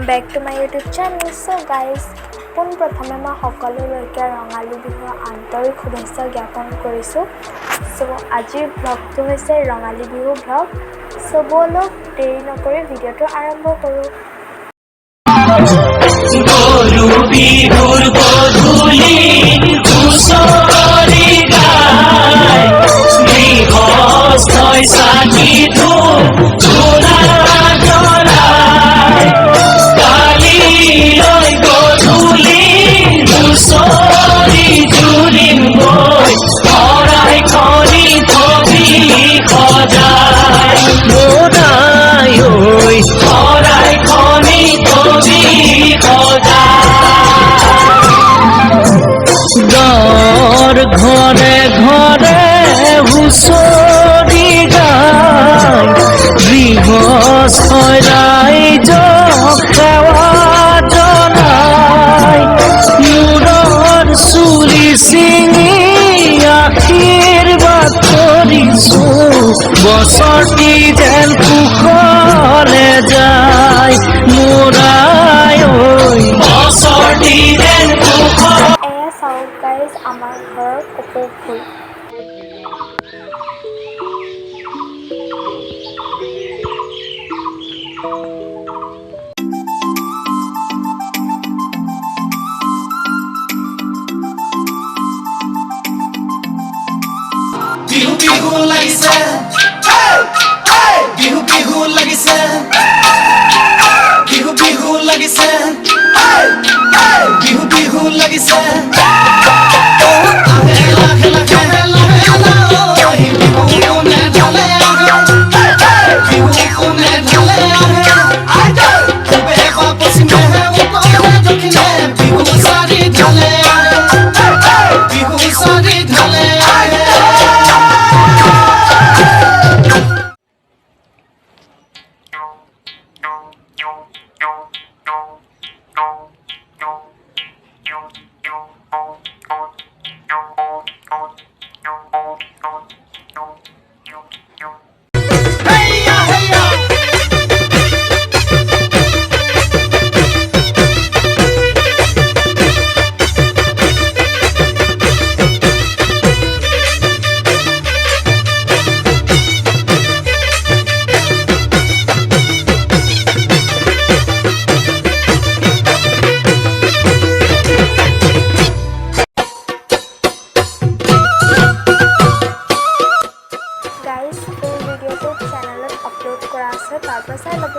welcome back to my YouTube channel. So guys, পোনপ্ৰথমে মই সকলোলৈকে ৰঙালী বিহুৰ আন্তৰিক শুভেচ্ছা জ্ঞাপন কৰিছোঁ। So আজিৰ ব্লগটো হৈছে ৰঙালী বিহু ব্লগ। So বলক দেৰি নকৰি ভিডিঅ'টো আৰম্ভ কৰোঁ। গৰু বিহুৰ গধূলি হুঁচৰি গায়, গৃহস্থই চাকি ধূপ ধূনা জ্বলায়। কালিলৈ গধূলি হুঁচৰি জুৰিম গৈ, শৰাইখনি থবি সজায়। মোদাই ঐ শৰাইখনি থবি গাঁৱৰ ঘৰে ঘৰে হুঁচৰি গায়, গৃহস্থই ৰাইজক সেৱা জনায়। মূৰৰ চুলি ছিঙি আশীৰ্বাদ কৰিছোঁ, বছৰটি যেন কুশলে যায়। মোৰাই ঐ বছৰটি যেন কুশল। এয়া চাওক গাইজ আমাৰ ঘৰৰ কপৌ ফুল। বিহু বিহু লাগিছে, বিহু বিহু লাগিছে, বিহু বিহু লাগিছে, বিহু বিহু লাগিছে। গাইজ ফুল ভিডিঅ'টো চেনেলত আপলোড কৰা আছে, তাৰ পৰা চাই ল'ব।